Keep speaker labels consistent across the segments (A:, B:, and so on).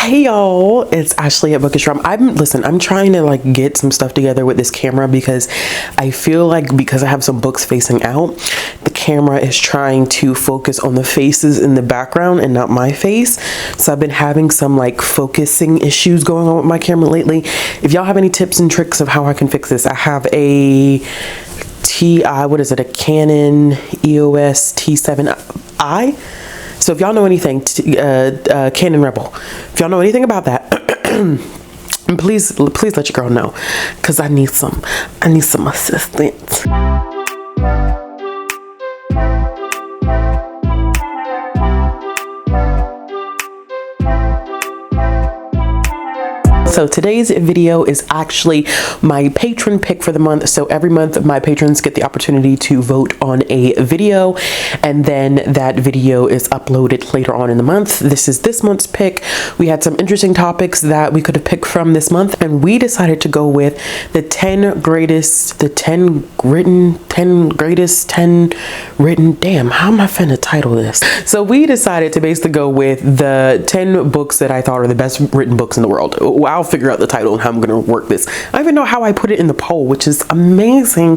A: Hey y'all, it's Ashley at Bookishrealm. I'm trying to like get some stuff together with this camera because I feel like because I have some books facing out, the camera is trying to focus on the faces in the background and not my face. So I've been having some like focusing issues going on with my camera lately. If y'all have any tips and tricks of how I can fix this, I have a a Canon EOS T7i. So if y'all know anything, Canon Rebel, if y'all know anything about that, please let your girl know, because I need some assistance. So today's video is actually my patron pick for the month. So every month my patrons get the opportunity to vote on a video, and then that video is uploaded later on in the month. This is this month's pick. We had some interesting topics that we could have picked from this month, and we decided to go with the 10 written, damn, how am I finna title this? So we decided to basically go with the 10 books that I thought are the best written books in the world. I'll figure out the title and how I'm gonna work this. I don't even know how I put it in the poll, which is amazing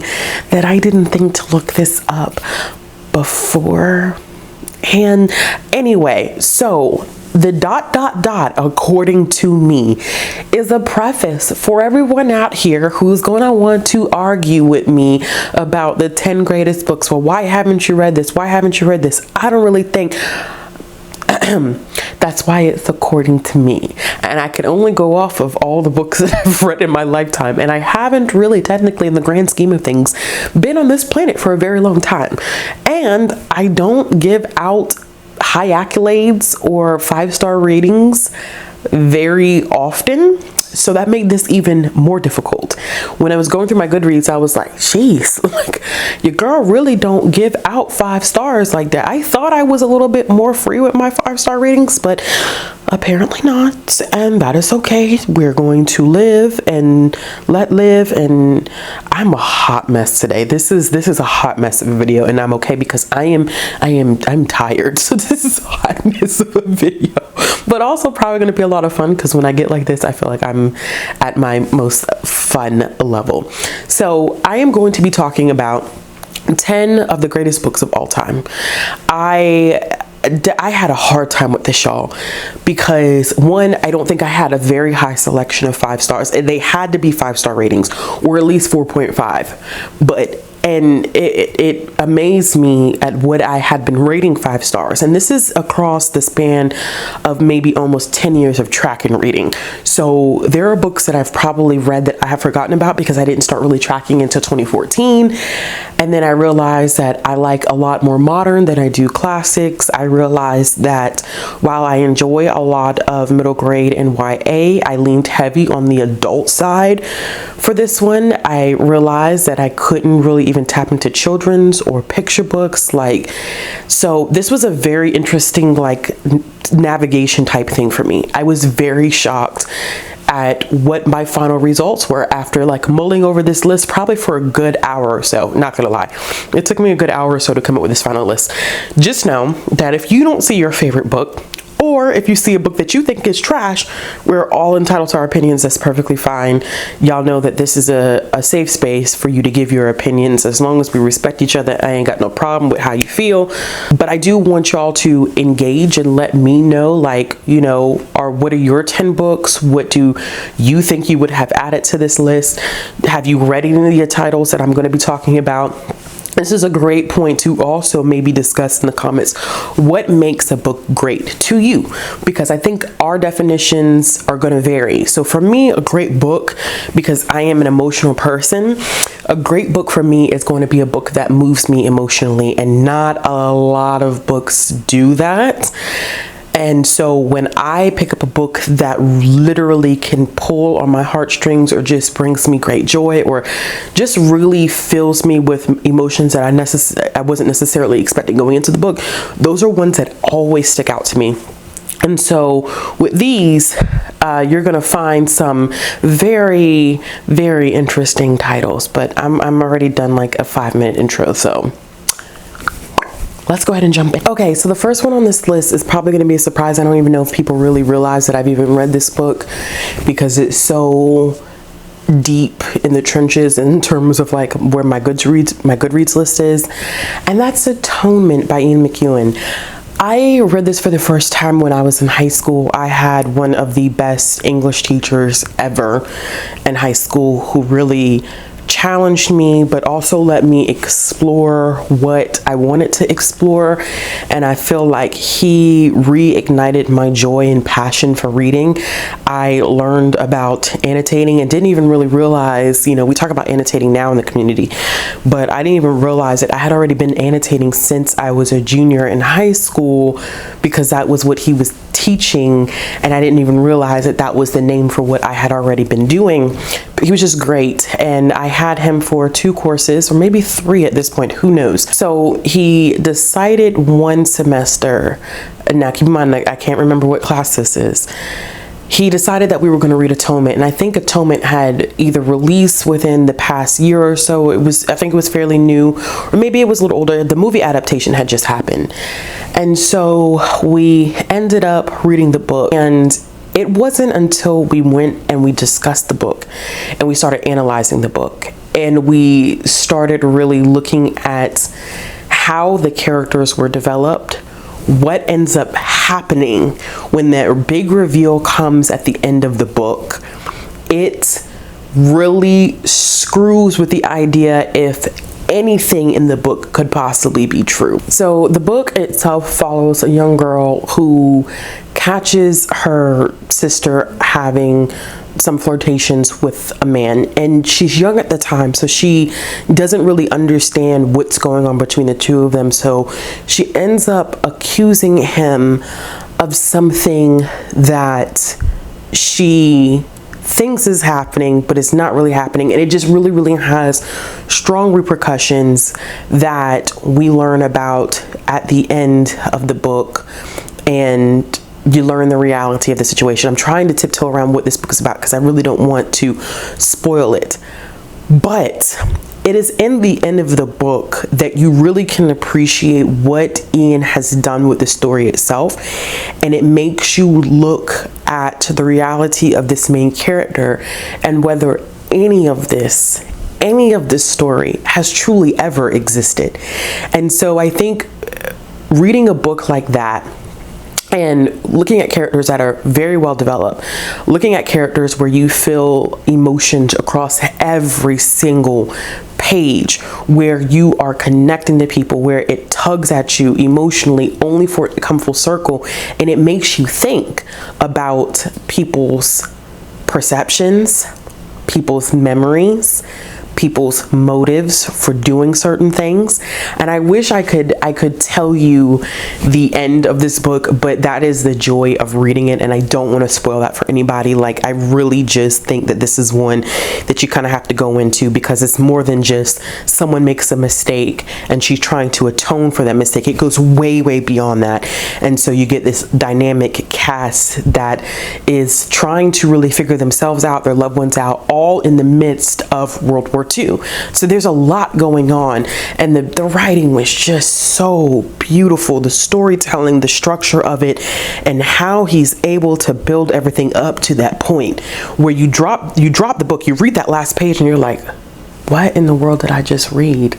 A: that I didn't think to look this up before. And anyway, so the ... according to me is a preface for everyone out here who's gonna want to argue with me about the 10 greatest books. Well, why haven't you read this? Why haven't you read this? I don't really think that's why it's according to me, and I can only go off of all the books that I've read in my lifetime, and I haven't really technically, in the grand scheme of things, been on this planet for a very long time, and I don't give out high accolades or 5-star ratings very often. So that made this even more difficult. When I was going through my Goodreads, I was like, jeez, like your girl really don't give out 5 stars like that. I thought I was a little bit more free with my 5-star ratings, but apparently not. And that is okay. We're going to live and let live. And I'm a hot mess today. This is a hot mess of a video, and I'm okay because I'm tired. So this is a hot mess of a video, but also probably going to be a lot of fun because when I get like this, I feel like I'm at my most fun level. So I am going to be talking about 10 of the greatest books of all time. I had a hard time with this, y'all, because one, I don't think I had a very high selection of 5 stars. They had to be 5-star ratings, or at least 4.5. And it amazed me at what I had been rating 5 stars. And this is across the span of maybe almost 10 years of tracking reading. So there are books that I've probably read that I have forgotten about because I didn't start really tracking until 2014. And then I realized that I like a lot more modern than I do classics. I realized that while I enjoy a lot of middle grade and YA, I leaned heavy on the adult side. For this one, I realized that I couldn't really even tap into children's or picture books. So this was a very interesting navigation type thing for me. I was very shocked at what my final results were after mulling over this list probably for a good hour or so. Not gonna lie, it took me a good hour or so to come up with this final list. Just know that if you don't see your favorite book, or if you see a book that you think is trash, we're all entitled to our opinions. That's perfectly fine. Y'all know that this is a safe space for you to give your opinions. As long as we respect each other, I ain't got no problem with how you feel. But I do want y'all to engage and let me know, what are your 10 books? What do you think you would have added to this list? Have you read any of the titles that I'm going to be talking about? This is a great point to also maybe discuss in the comments what makes a book great to you, because I think our definitions are going to vary. So for me, a great book, because I am an emotional person, a great book for me is going to be a book that moves me emotionally, and not a lot of books do that. And so when I pick up a book that literally can pull on my heartstrings, or just brings me great joy, or just really fills me with emotions that I wasn't necessarily expecting going into the book, those are ones that always stick out to me. And so with these, you're gonna find some very, very interesting titles. But I'm already done a 5-minute intro, so let's go ahead and jump in. Okay, so the first one on this list is probably going to be a surprise. I don't even know if people really realize that I've even read this book because it's so deep in the trenches in terms of like where my Goodreads list is, and that's Atonement by Ian McEwan. I read this for the first time when I was in high school. I had one of the best English teachers ever in high school who really challenged me, but also let me explore what I wanted to explore. And I feel like he reignited my joy and passion for reading. I learned about annotating and didn't even really realize, you know, we talk about annotating now in the community, but I didn't even realize that I had already been annotating since I was a junior in high school, because that was what he was teaching, and I didn't even realize that that was the name for what I had already been doing. But he was just great, and I had him for 2 courses, or maybe 3 at this point, who knows. So he decided one semester, now keep in mind, I can't remember what class this is, he decided that we were going to read Atonement, and I think Atonement had either released within the past year or so. I think it was fairly new, or maybe it was a little older. The movie adaptation had just happened. And so we ended up reading the book, and it wasn't until we went and we discussed the book and we started analyzing the book and we started really looking at how the characters were developed, what ends up happening when that big reveal comes at the end of the book. It really screws with the idea if anything in the book could possibly be true. So the book itself follows a young girl who catches her sister having some flirtations with a man, and she's young at the time, so she doesn't really understand what's going on between the two of them. So she ends up accusing him of something that she thinks is happening, but it's not really happening, and it just really has strong repercussions that we learn about at the end of the book, and you learn the reality of the situation. I'm trying to tiptoe around what this book is about because I really don't want to spoil it, but it is in the end of the book that you really can appreciate what Ian has done with the story itself, and it makes you look at the reality of this main character and whether any of this story has truly ever existed. And so I think reading a book like that and looking at characters that are very well developed, looking at characters where you feel emotions across every single page, where you are connecting to people, where it tugs at you emotionally only for it to come full circle, and it makes you think about people's perceptions, people's memories, people's motives for doing certain things. And I wish I could tell you the end of this book, but that is the joy of reading it, and I don't want to spoil that for anybody. Like, I really just think that this is one that you kind of have to go into, because it's more than just someone makes a mistake and she's trying to atone for that mistake. It goes way beyond that. And so you get this dynamic cast that is trying to really figure themselves out, their loved ones out, all in the midst of World War II. So there's a lot going on, and the writing was just so beautiful. The storytelling, the structure of it, and how he's able to build everything up to that point where you drop the book, you read that last page, and you're like, what in the world did I just read?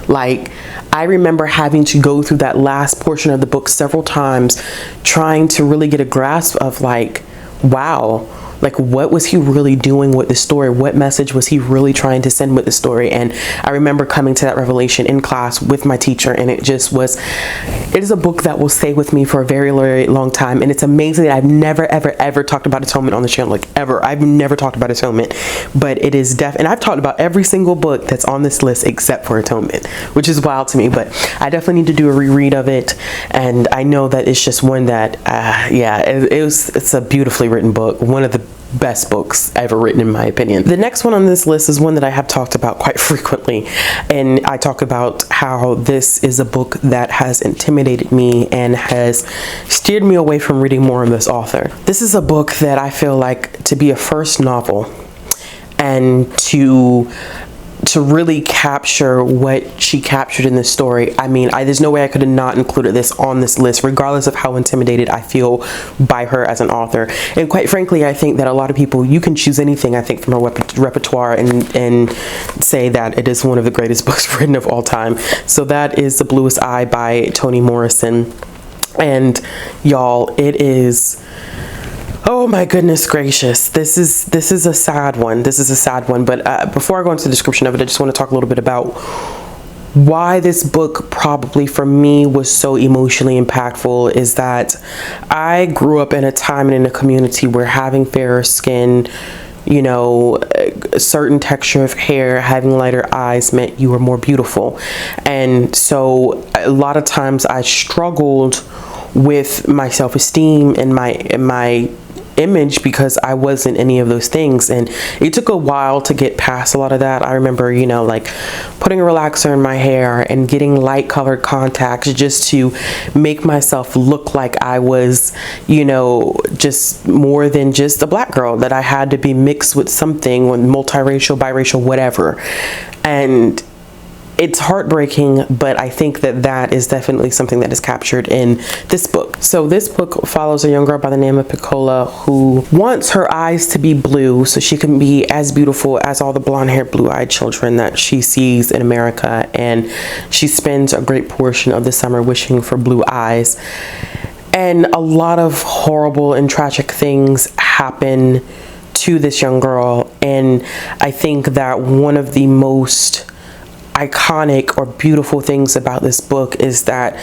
A: Like, I remember having to go through that last portion of the book several times, trying to really get a grasp of like, wow, like, what was he really doing with the story? What message was he really trying to send with the story? And I remember coming to that revelation in class with my teacher, and it is a book that will stay with me for a very long time. And it's amazing that I've never ever talked about Atonement on the channel, like ever. I've never talked about Atonement, but it is and I've talked about every single book that's on this list except for Atonement, which is wild to me. But I definitely need to do a reread of it, and I know that it's just one that it's a beautifully written book, one of the best books ever written, in my opinion. The next one on this list is one that I have talked about quite frequently, and I talk about how this is a book that has intimidated me and has steered me away from reading more of this author. This is a book that I feel like to be a first novel, and to to really capture what she captured in this story. I mean, there's no way I could have not included this on this list, regardless of how intimidated I feel by her as an author. And quite frankly, I think that a lot of people, you can choose anything, I think, from her repertoire and say that it is one of the greatest books written of all time. So that is The Bluest Eye by Toni Morrison. And y'all, it is, oh my goodness gracious, this is a sad one. This is a sad one. But before I go into the description of it, I just want to talk a little bit about why this book probably for me was so emotionally impactful. Is that I grew up in a time and in a community where having fairer skin, you know, a certain texture of hair, having lighter eyes meant you were more beautiful. And so a lot of times I struggled with my self-esteem and my image because I wasn't any of those things. And it took a while to get past a lot of that. I remember, you know, like putting a relaxer in my hair and getting light colored contacts just to make myself look like I was, you know, just more than just a black girl, that I had to be mixed with something, multiracial, biracial, whatever. And it's heartbreaking, but I think that that is definitely something that is captured in this book. So this book follows a young girl by the name of Piccola who wants her eyes to be blue so she can be as beautiful as all the blonde-haired, blue-eyed children that she sees in America. And she spends a great portion of the summer wishing for blue eyes. And a lot of horrible and tragic things happen to this young girl. And I think that one of the most iconic or beautiful things about this book is that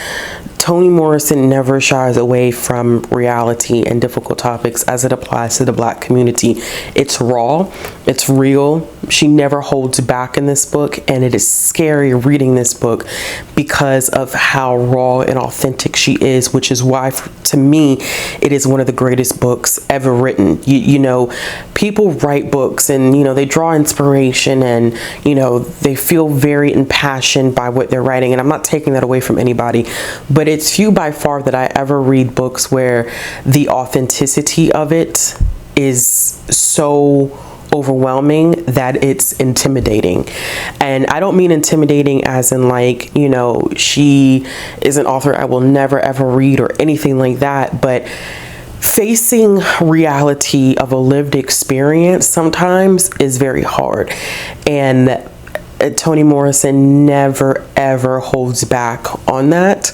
A: Toni Morrison never shies away from reality and difficult topics as it applies to the Black community. It's raw, it's real. She never holds back in this book, and it is scary reading this book because of how raw and authentic she is, which is why, to me, it is one of the greatest books ever written. You know, people write books and, you know, they draw inspiration and, you know, they feel very impassioned by what they're writing. And I'm not taking that away from anybody, but it's few by far that I ever read books where the authenticity of it is so overwhelming that it's intimidating. And I don't mean intimidating as in like, you know, she is an author I will never ever read or anything like that, but facing reality of a lived experience sometimes is very hard. And Toni Morrison never ever holds back on that.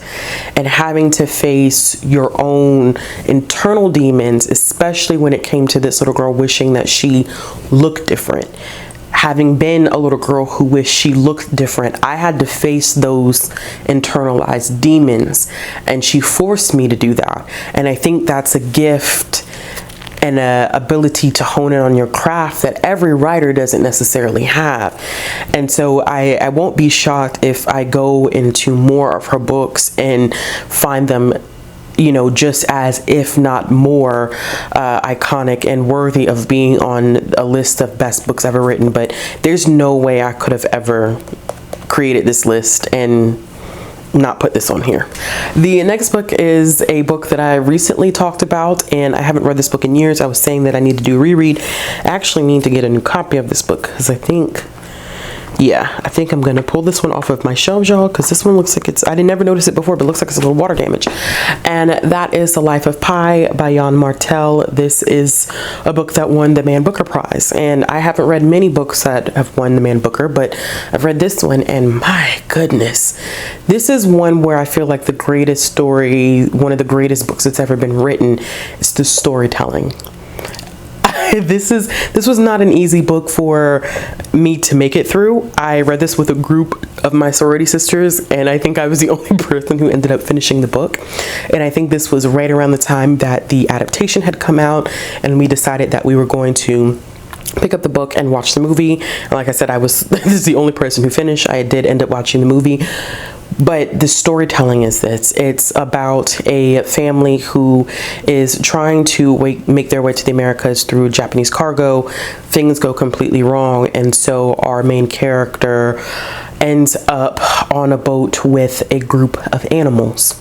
A: And having to face your own internal demons, especially when it came to this little girl wishing that she looked different. Having been a little girl who wished she looked different, I had to face those internalized demons, and she forced me to do that. And I think that's a gift and an ability to hone in on your craft that every writer doesn't necessarily have. And so I won't be shocked if I go into more of her books and find them, you know, just as if not more iconic and worthy of being on a list of best books ever written. But there's no way I could have ever created this list and not put this on here. The next book is a book that I recently talked about, and I haven't read this book in years. I was saying that I need to do a reread. I actually need to get a new copy of this book because I think I'm gonna pull this one off of my shelves, y'all, because this one looks like I didn't ever notice it before, but it looks like it's a little water damage. And that is The Life of Pi by Jan Martel. This is a book that won the Man Booker Prize, and I haven't read many books that have won the Man Booker, but I've read this one, and my goodness, this is one where I feel like the greatest story, one of the greatest books that's ever been written, is the storytelling. This was not an easy book for me to make it through. I read this with a group of my sorority sisters, and I think I was the only person who ended up finishing the book. And I think this was right around the time that the adaptation had come out, and we decided that we were going to pick up the book and watch the movie. And like I said, this is the only person who finished. I did end up watching the movie. But the storytelling is this. It's about a family who is trying to make their way to the Americas through Japanese cargo. Things go completely wrong, and so our main character ends up on a boat with a group of animals.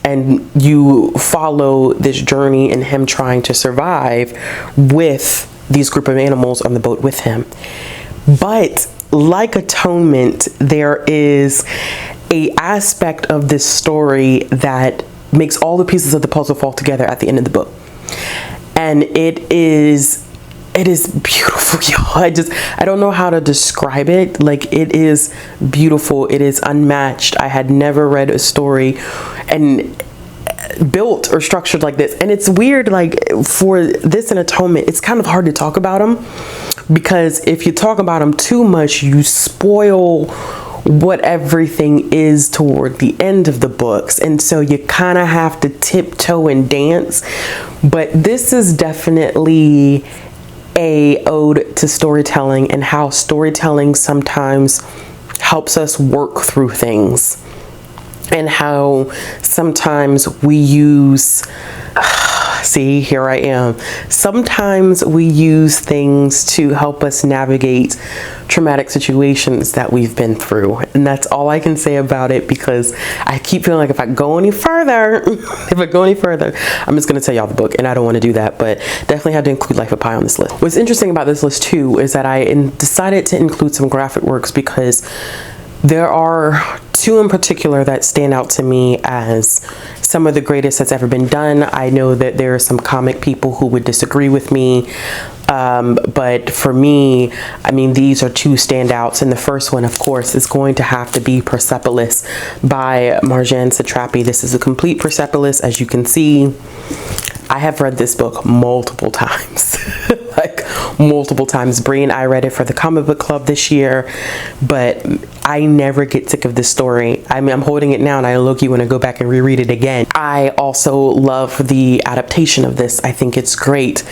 A: And you follow this journey in him trying to survive with these group of animals on the boat with him. But like Atonement, there is a aspect of this story that makes all the pieces of the puzzle fall together at the end of the book. And it is beautiful, y'all. I don't know how to describe it. Like, it is beautiful. It is unmatched. I had never read a story and built or structured like this. And it's weird, like, for this and Atonement, it's kind of hard to talk about them, because if you talk about them too much, you spoil what everything is toward the end of the books. And so you kind of have to tiptoe and dance. But this is definitely a ode to storytelling, and how storytelling sometimes helps us work through things, and how sometimes we use see, here I am. Sometimes we use things to help us navigate traumatic situations that we've been through. And that's all I can say about it, because I keep feeling like if I go any further, I'm just going to tell y'all the book, and I don't want to do that, but definitely had to include Life of Pi on this list. What's interesting about this list too is that I decided to include some graphic works, because there are two in particular that stand out to me as some of the greatest that's ever been done. I know that there are some comic people who would disagree with me, but for me, I mean, these are two standouts. And the first one, of course, is going to have to be Persepolis by Marjane Satrapi. This is a complete Persepolis, as you can see. I have read this book multiple times, like multiple times. Bree and I read it for the comic book club this year, but I never get sick of this story. I mean, I'm holding it now, and I low-key want to go back and reread it again. I also love the adaptation of this. I think it's great.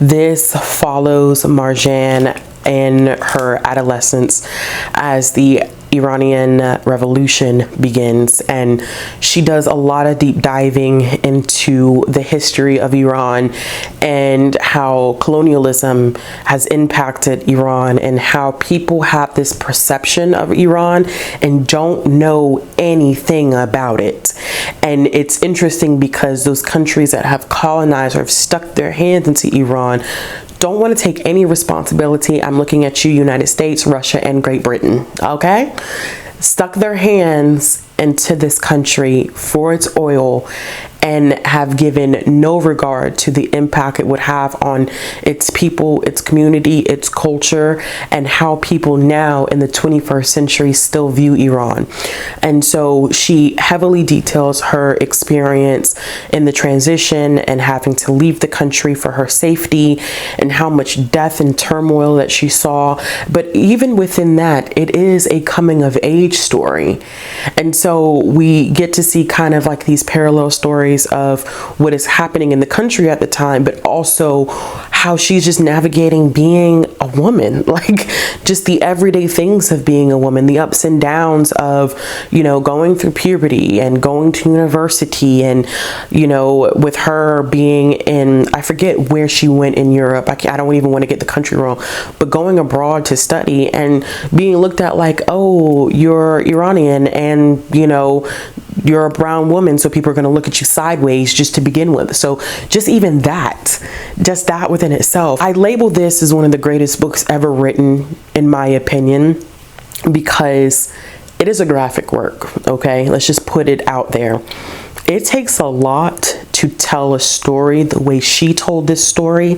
A: This follows Marjane in her adolescence as the Iranian Revolution begins, and she does a lot of deep diving into the history of Iran and how colonialism has impacted Iran, and how people have this perception of Iran and don't know anything about it. And it's interesting because those countries that have colonized or have stuck their hands into Iran don't want to take any responsibility. I'm looking at you, United States, Russia, and Great Britain, okay? Stuck their hands into this country for its oil, and have given no regard to the impact it would have on its people, its community, its culture, and how people now in the 21st century still view Iran. And so she heavily details her experience in the transition and having to leave the country for her safety, and how much death and turmoil that she saw. But even within that, it is a coming of age story. And so we get to see kind of like these parallel stories of what is happening in the country at the time, but also how she's just navigating being a woman, like just the everyday things of being a woman, the ups and downs of, you know, going through puberty and going to university, and, you know, with her being in, I forget where she went in Europe. I don't even want to get the country wrong, but going abroad to study and being looked at like, oh, you're Iranian, and, you know, you're a brown woman, so people are going to look at you sideways just to begin with. So just even that, just that within itself. I label this as one of the greatest books ever written, in my opinion, because it is a graphic work, okay? Let's just put it out there. It takes a lot to tell a story the way she told this story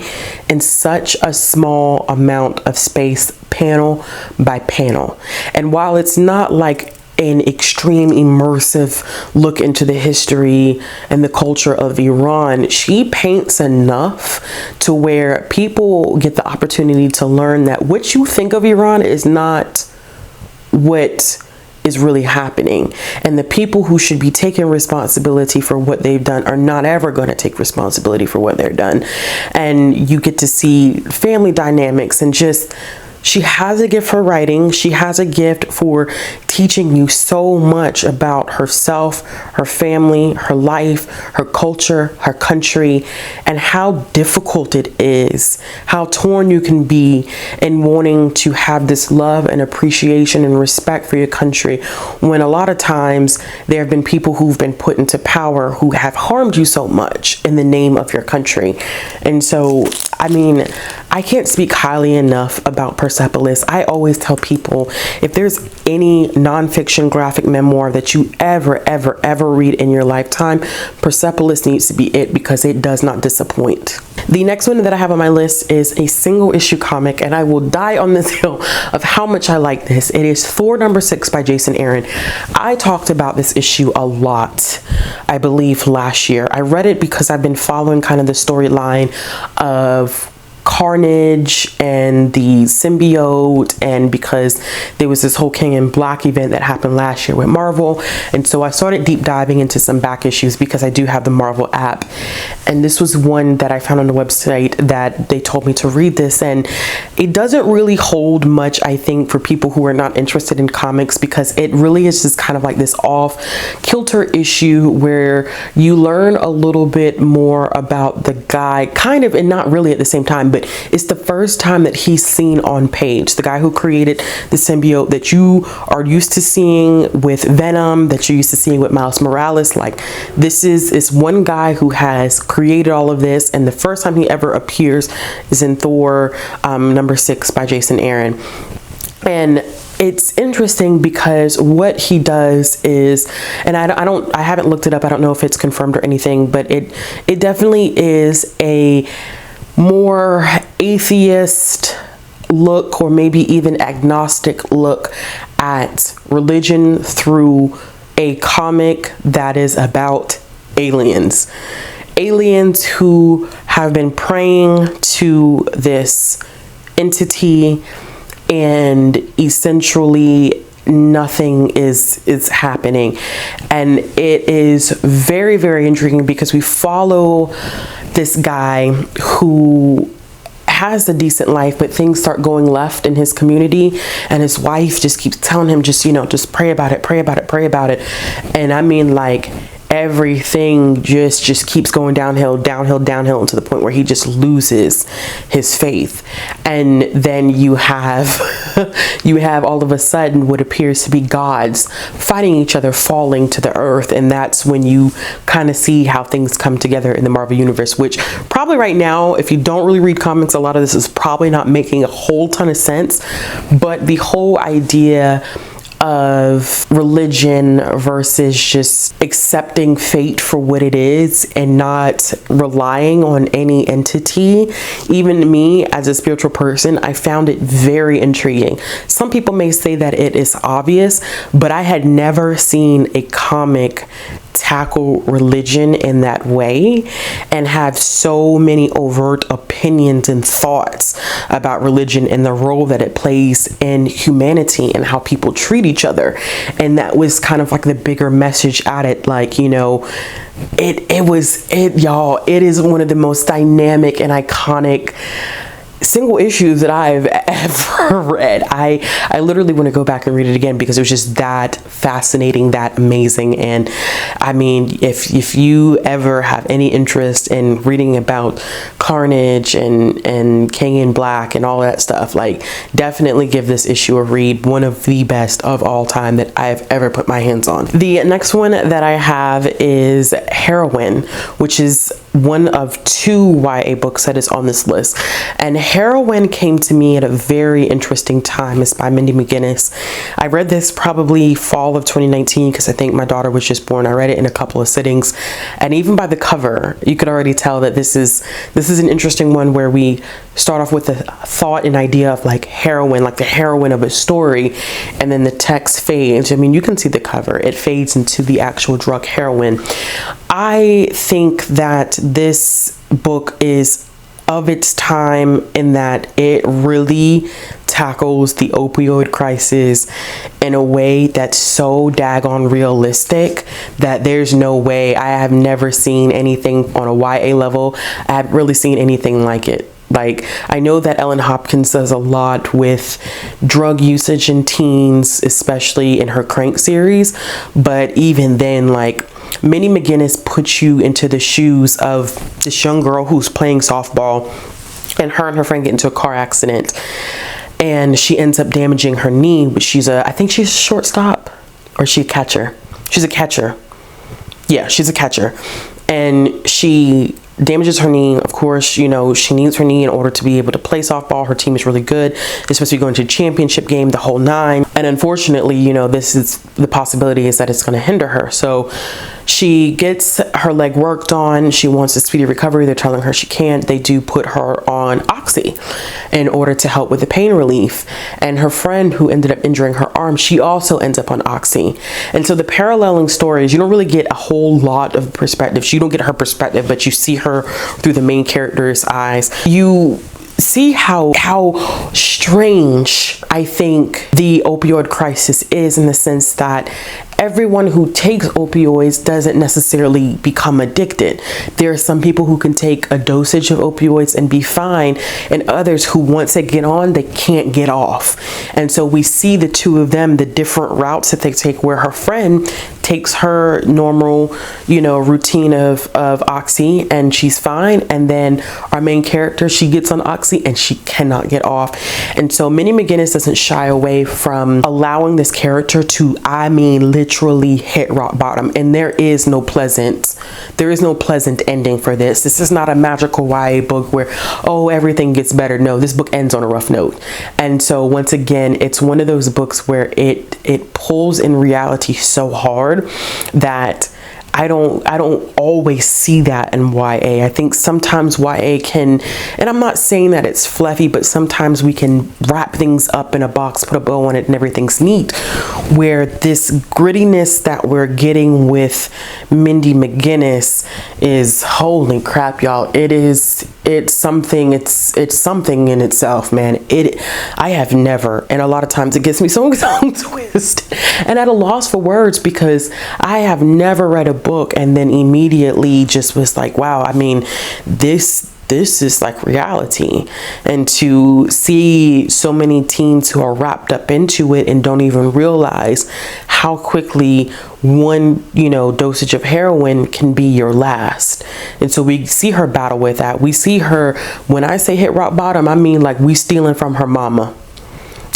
A: in such a small amount of space, panel by panel. And while it's not like an extreme immersive look into the history and the culture of Iran, she paints enough to where people get the opportunity to learn that what you think of Iran is not what is really happening, and the people who should be taking responsibility for what they've done are not ever going to take responsibility for what they're done. And you get to see family dynamics, and just, she has a gift for writing. She has a gift for teaching you so much about herself, her family, her life, her culture, her country, and how difficult it is, how torn you can be in wanting to have this love and appreciation and respect for your country, when a lot of times there have been people who've been put into power who have harmed you so much in the name of your country. And so I mean, I can't speak highly enough about Persepolis. I always tell people, if there's any nonfiction graphic memoir that you ever read in your lifetime, Persepolis needs to be it, because it does not disappoint. The next one that I have on my list is a single issue comic, and I will die on this hill of how much I like this. It is Thor #6 by Jason Aaron. I talked about this issue a lot, I believe, last year. I read it because I've been following kind of the storyline of Carnage and the symbiote, and because there was this whole King in Black event that happened last year with Marvel, and so I started deep diving into some back issues because I do have the Marvel app, and this was one that I found on the website that they told me to read this, and it doesn't really hold much, I think, for people who are not interested in comics, because it really is just kind of like this off kilter issue where you learn a little bit more about the guy, kind of, and not really at the same time, but it's the first time that he's seen on page. The guy who created the symbiote that you are used to seeing with Venom, that you're used to seeing with Miles Morales. Like, this is one guy who has created all of this, and the first time he ever appears is in Thor #6 by Jason Aaron. And it's interesting because what he does is, and I haven't looked it up, I don't know if it's confirmed or anything, but it definitely is a more atheist look, or maybe even agnostic look at religion through a comic that is about aliens. Aliens who have been praying to this entity, and essentially nothing is happening. And it is very intriguing because we follow this guy who has a decent life, but things start going left in his community, and his wife just keeps telling him, just pray about it. And I mean, like, everything just keeps going downhill to the point where he just loses his faith. And then you have all of a sudden what appears to be gods fighting each other, falling to the earth, and that's when you kind of see how things come together in the Marvel universe, which probably right now, if you don't really read comics, a lot of this is probably not making a whole ton of sense. But the whole idea of religion versus just accepting fate for what it is and not relying on any entity, even me as a spiritual person, I found it very intriguing. Some people may say that it is obvious, but I had never seen a comic tackle religion in that way and have so many overt opinions and thoughts about religion and the role that it plays in humanity and how people treat each other. And that was kind of like the bigger message at it. Like, y'all, it is one of the most dynamic and iconic single issues that I've ever read. I literally want to go back and read it again because it was just that fascinating, that amazing. And I mean, if you ever have any interest in reading about Carnage and King in Black and all that stuff, like, definitely give this issue a read. One of the best of all time that I've ever put my hands on. The next one that I have is Heroin, which is one of 2 YA books that is on this list. And Heroin came to me at a very interesting time. It's by Mindy McGinnis. I read this probably fall of 2019 because I think my daughter was just born. I read it in a couple of sittings, and even by the cover you could already tell that this is an interesting one, where we start off with the thought and idea of like heroin, like the heroine of a story, and then the text fades. I mean, you can see the cover, it fades into the actual drug heroin. I think that this book is of its time in that it really tackles the opioid crisis in a way that's so daggone realistic that there's no way. I have never seen anything on a YA level. I haven't really seen anything like it. Like, I know that Ellen Hopkins does a lot with drug usage in teens, especially in her Crank series, but even then, like, Mindy McGinnis puts you into the shoes of this young girl who's playing softball, and her friend get into a car accident, and she ends up damaging her knee. But I think she's a shortstop, or is she a catcher? She's a catcher. Yeah, she's a catcher. And she damages her knee. Of course, you know, she needs her knee in order to be able to play softball. Her team is really good. They're supposed to be going to a championship game, the whole nine. And unfortunately, you know, this is the possibility is that it's going to hinder her. So she gets her leg worked on. She wants a speedy recovery. They're telling her she can't. They do put her on Oxy in order to help with the pain relief. And her friend who ended up injuring her arm, she also ends up on Oxy. And so the paralleling stories, you don't really get a whole lot of perspective. You don't get her perspective, but you see her through the main character's eyes. You see how strange I think the opioid crisis is, in the sense that everyone who takes opioids doesn't necessarily become addicted. There are some people who can take a dosage of opioids and be fine, and others who, once they get on, they can't get off. And so we see the two of them, the different routes that they take, where her friend takes her normal, you know, routine of Oxy and she's fine. And then our main character, she gets on Oxy and she cannot get off. And so Minnie McGinnis doesn't shy away from allowing this character to, I mean, literally hit rock bottom. And there is no pleasant ending for this. This is not a magical YA book where, oh, everything gets better. No, this book ends on a rough note. And so once again, it's one of those books where it pulls in reality so hard that I don't always see that in YA. I think sometimes YA can, and I'm not saying that it's fluffy, but sometimes we can wrap things up in a box, put a bow on it, and everything's neat. Where this grittiness that we're getting with Mindy McGinnis is, holy crap, y'all. It's something in itself, man. I have never, and a lot of times it gets me so tongue twist and at a loss for words, because I have never read a book and then immediately just was like, wow, I mean, this is like reality. And to see so many teens who are wrapped up into it and don't even realize how quickly one, you know, dosage of heroin can be your last. And so we see her battle with that. We see her, when I say hit rock bottom, I mean like we stealing from her mama,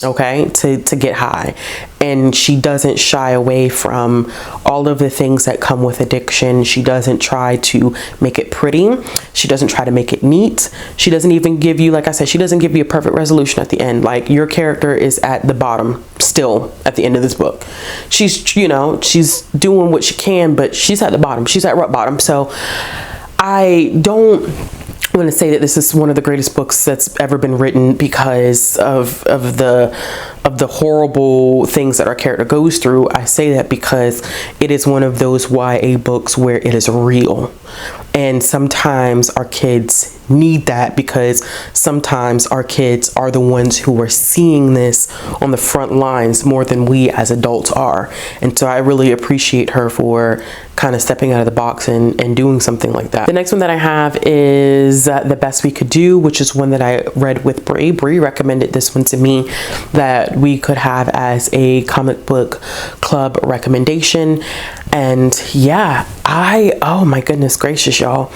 A: okay, to get high. And she doesn't shy away from all of the things that come with addiction. She doesn't try to make it pretty. She doesn't try to make it neat. She doesn't even give you, like I said, she doesn't give you a perfect resolution at the end. Like, your character is at the bottom still at the end of this book. She's, you know, she's doing what she can, but she's at the bottom. She's at rock bottom. So I don't want to say that this is one of the greatest books that's ever been written because of the horrible things that our character goes through. I say that because it is one of those YA books where it is real. And sometimes our kids need that, because sometimes our kids are the ones who are seeing this on the front lines more than we as adults are. And so I really appreciate her for kind of stepping out of the box and doing something like that. The next one that I have is The Best We Could Do, which is one that I read with Brie. Brie recommended this one to me that we could have as a comic book club recommendation. And yeah, oh my goodness gracious, y'all.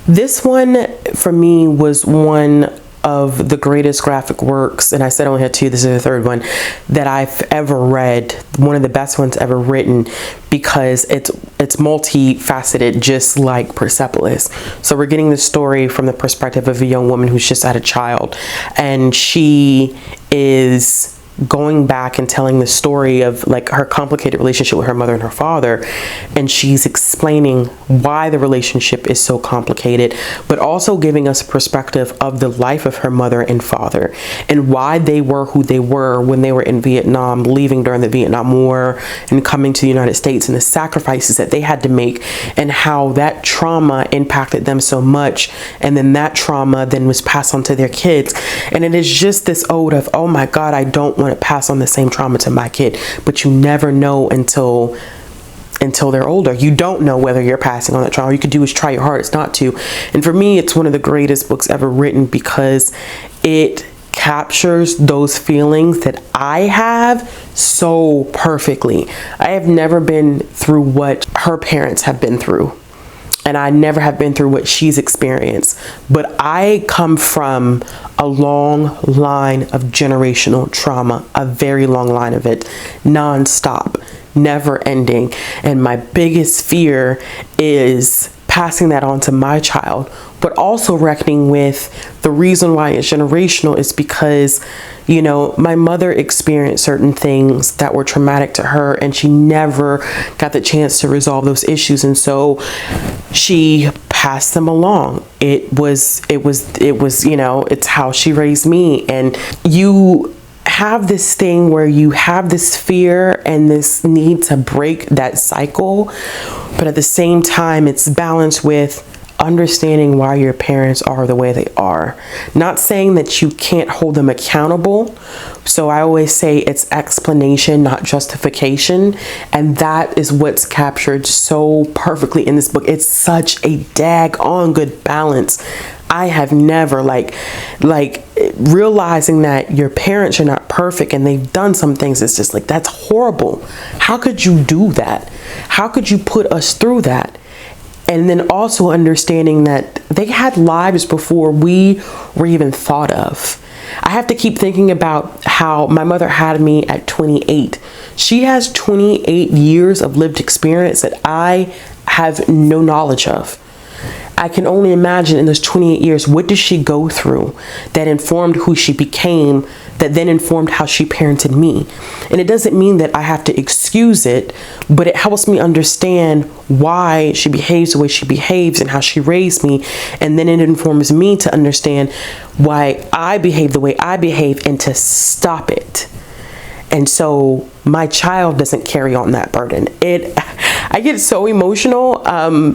A: This one for me was one of the greatest graphic works, and I said I only had two, this is the third one, that I've ever read. One of the best ones ever written, because it's multifaceted, just like Persepolis. So we're getting the story from the perspective of a young woman who's just had a child, and she is going back and telling the story of like her complicated relationship with her mother and her father, and she's explaining why the relationship is so complicated, but also giving us a perspective of the life of her mother and father and why they were who they were when they were in Vietnam, leaving during the Vietnam War and coming to the United States, and the sacrifices that they had to make, and how that trauma impacted them so much, and then that trauma then was passed on to their kids. And it is just this ode of, oh my God, I don't want to pass on the same trauma to my kid. But you never know until they're older. You don't know whether you're passing on that trauma. All you could do is try your hardest not to. And for me, it's one of the greatest books ever written, because it captures those feelings that I have so perfectly. I have never been through what her parents have been through, and I never have been through what she's experienced, but I come from a long line of generational trauma, a very long line of it, non-stop, never ending. And my biggest fear is passing that on to my child, but also reckoning with the reason why it's generational is because, you know, my mother experienced certain things that were traumatic to her, and she never got the chance to resolve those issues. And so she passed them along. It was, you know, it's how she raised me. And you have this thing where you have this fear and this need to break that cycle, but at the same time it's balanced with understanding why your parents are the way they are. Not saying that you can't hold them accountable. So I always say it's explanation, not justification. And that is what's captured so perfectly in this book. It's such a daggone good balance. I have never like realizing that your parents are not perfect and they've done some things. It's just like, that's horrible. How could you do that? How could you put us through that? And then also understanding that they had lives before we were even thought of. I have to keep thinking about how my mother had me at 28. She has 28 years of lived experience that I have no knowledge of. I can only imagine in those 28 years, what did she go through that informed who she became, that then informed how she parented me? And it doesn't mean that I have to excuse it, but it helps me understand why she behaves the way she behaves and how she raised me. And then it informs me to understand why I behave the way I behave and to stop it. And so my child doesn't carry on that burden. I get so emotional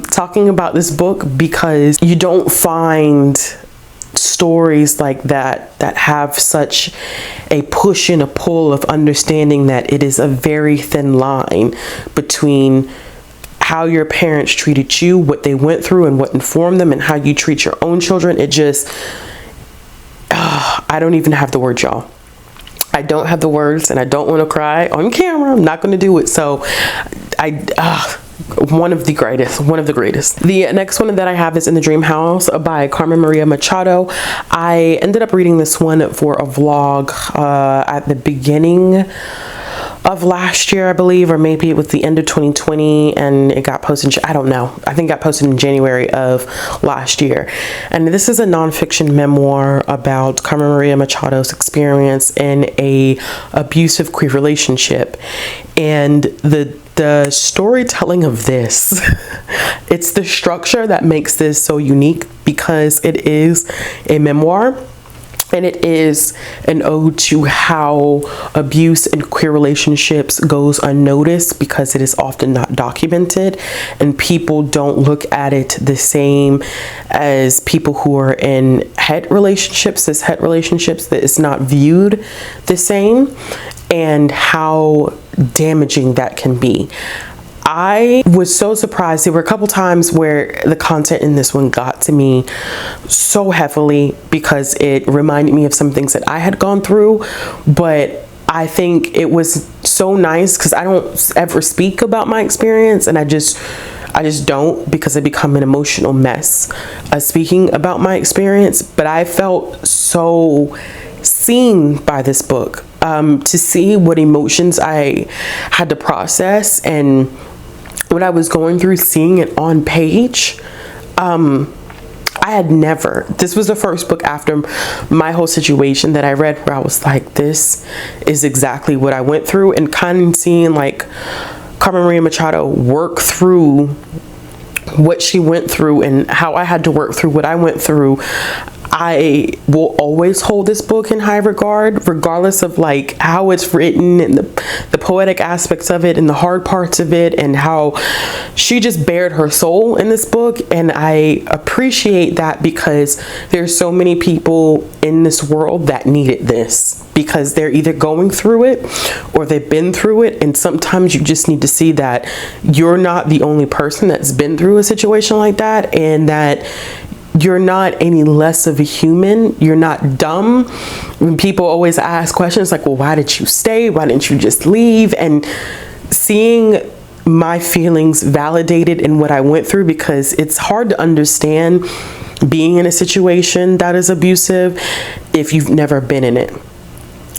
A: talking about this book because you don't find stories like that that have such a push and a pull of understanding that it is a very thin line between how your parents treated you, what they went through and what informed them, and how you treat your own children. It just, I don't even have the words, y'all. I don't have the words, and I don't want to cry on camera. I'm not going to do it. So one of the greatest. The next one that I have is In the Dream House by Carmen Maria Machado. I ended up reading this one for a vlog at the beginning of last year, I believe, or maybe it was the end of 2020, and it got posted, I don't know, I think it got posted in January of last year. And this is a nonfiction memoir about Carmen Maria Machado's experience in a abusive queer relationship. And the storytelling of this, it's the structure that makes this so unique, because it is a memoir. And it is an ode to how abuse in queer relationships goes unnoticed, because it is often not documented, and people don't look at it the same as people who are in het relationships, that it's not viewed the same, and how damaging that can be. I was so surprised. There were a couple times where the content in this one got to me so heavily because it reminded me of some things that I had gone through. But I think it was so nice because I don't ever speak about my experience, and I just don't, because I become an emotional mess speaking about my experience. But I felt so seen by this book, to see what emotions I had to process and what I was going through, seeing it on page. I had never, this was the first book after my whole situation that I read where I was like, this is exactly what I went through. And kind of seeing like Carmen Maria Machado work through what she went through and how I had to work through what I went through. I will always hold this book in high regard, regardless of like how it's written and the poetic aspects of it and the hard parts of it, and how she just bared her soul in this book. And I appreciate that, because there's so many people in this world that needed this, because they're either going through it or they've been through it. And sometimes you just need to see that you're not the only person that's been through a situation like that, and that you're not any less of a human. You're not dumb. When people always ask questions like, well, why did you stay? Why didn't you just leave? And seeing my feelings validated in what I went through, because it's hard to understand being in a situation that is abusive if you've never been in it.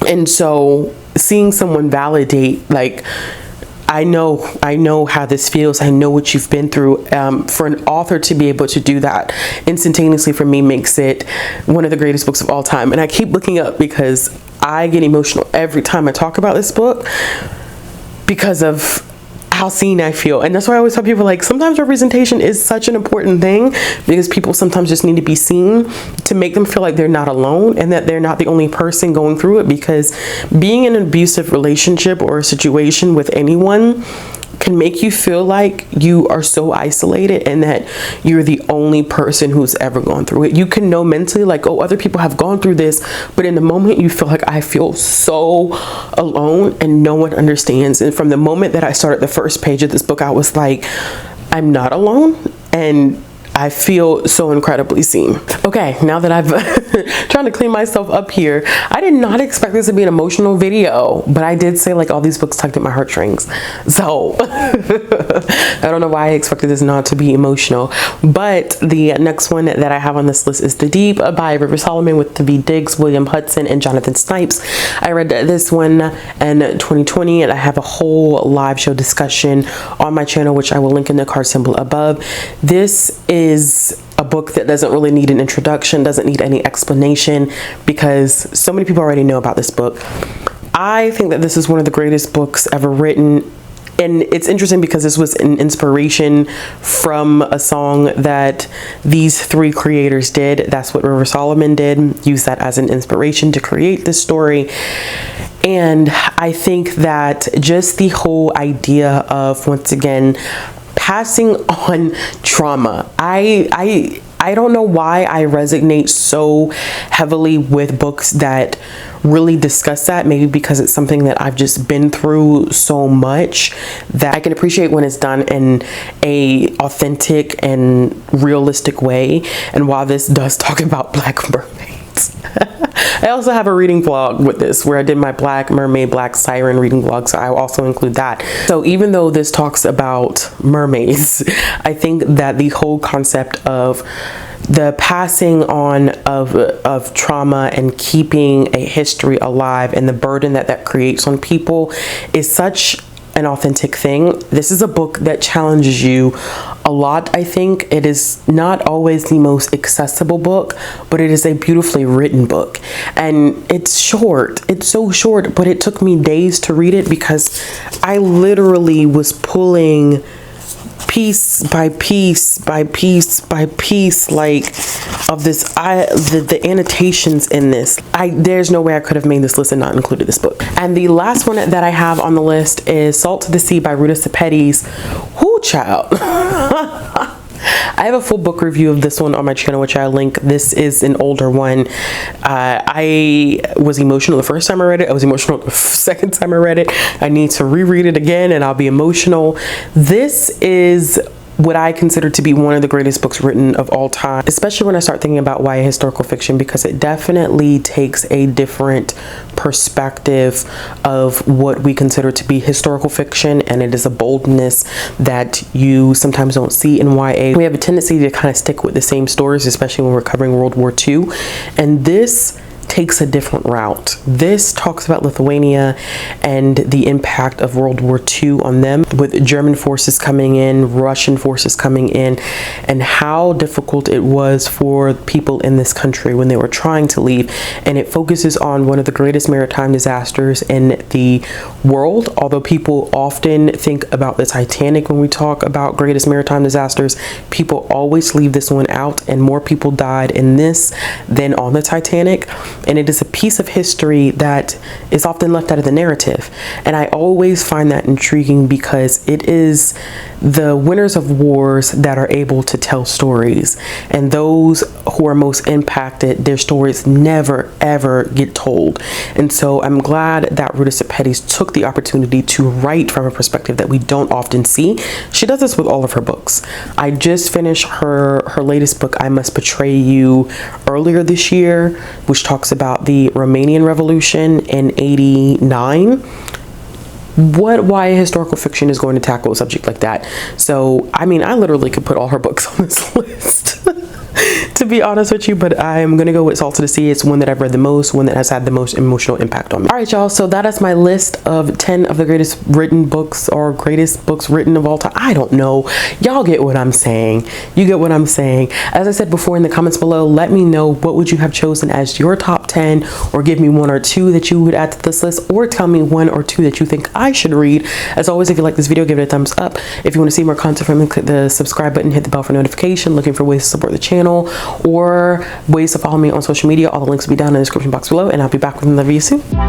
A: And so seeing someone validate like I know how this feels. I know what you've been through. For an author to be able to do that instantaneously for me makes it one of the greatest books of all time. And I keep looking up because I get emotional every time I talk about this book because of how seen I feel. And that's why I always tell people, like, sometimes representation is such an important thing because people sometimes just need to be seen to make them feel like they're not alone and that they're not the only person going through it, because being in an abusive relationship or a situation with anyone can make you feel like you are so isolated and that you're the only person who's ever gone through it. You can know mentally like, oh, other people have gone through this, but in the moment you feel like, I feel so alone and no one understands. And from the moment that I started the first page of this book, I was like, I'm not alone and I feel so incredibly seen. Okay, now that I've trying to clean myself up here, I did not expect this to be an emotional video, but I did say like all these books tugged at my heartstrings. So I don't know why I expected this not to be emotional, but the next one that I have on this list is The Deep by River Solomon with David Diggs, William Hudson, and Jonathan Snipes. I read this one in 2020 and I have a whole live show discussion on my channel, which I will link in the card symbol above. This is a book that doesn't really need an introduction, doesn't need any explanation, because so many people already know about this book. I think that this is one of the greatest books ever written. And it's interesting because this was an inspiration from a song that these three creators did. That's what River Solomon did, use that as an inspiration to create this story. And I think that just the whole idea of, once again, passing on trauma. I don't know why I resonate so heavily with books that really discuss that. Maybe because it's something that I've just been through so much that I can appreciate when it's done in a authentic and realistic way. And while this does talk about Black mermaids, I also have a reading vlog with this where I did my Black Mermaid, Black Siren reading vlog, so I will also include that. So even though this talks about mermaids, I think that the whole concept of the passing on of trauma and keeping a history alive and the burden that creates on people is such an authentic thing. This is a book that challenges you a lot. I think it is not always the most accessible book, but it is a beautifully written book, and it's short. It's so short, but it took me days to read it because I literally was pulling piece by piece by piece by piece, like, of this, the annotations in this. There's no way I could have made this list and not included this book. And the last one that I have on the list is Salt to the Sea by Ruta Sepetys. Whoo, child. I have a full book review of this one on my channel, which I link. This is an older one. I was emotional the first time I read it. I was emotional the second time I read it. I need to reread it again and I'll be emotional. This is what I consider to be one of the greatest books written of all time, especially when I start thinking about YA historical fiction, because it definitely takes a different perspective of what we consider to be historical fiction, and it is a boldness that you sometimes don't see in YA. We have a tendency to kind of stick with the same stories, especially when we're covering World War II, and this takes a different route. This talks about Lithuania and the impact of World War II on them, with German forces coming in, Russian forces coming in, and how difficult it was for people in this country when they were trying to leave. And it focuses on one of the greatest maritime disasters in the world. Although people often think about the Titanic when we talk about greatest maritime disasters, people always leave this one out, and more people died in this than on the Titanic. And it is a piece of history that is often left out of the narrative. And I always find that intriguing because it is the winners of wars that are able to tell stories. And those who are most impacted, their stories never, ever get told. And so I'm glad that Ruta Sepetys took the opportunity to write from a perspective that we don't often see. She does this with all of her books. I just finished her latest book, I Must Betray You, earlier this year, which talks about the Romanian Revolution in '89. What YA historical fiction is going to tackle a subject like that? So, I mean, I literally could put all her books on this list. to be honest with you, but I'm gonna go with Salt of the Sea. It's one that I've read the most, one that has had the most emotional impact on me. All right, y'all, so that is my list of 10 of the greatest written books, or greatest books written of all time. I don't know. Y'all get what I'm saying. You get what I'm saying. As I said before, in the comments below, let me know what would you have chosen as your top 10, or give me one or two that you would add to this list, or tell me one or two that you think I should read. As always, if you like this video, give it a thumbs up. If you want to see more content from me, click the subscribe button, hit the bell for notification. Looking for ways to support the channel or ways to follow me on social media, all the links will be down in the description box below, and I'll be back with another video soon.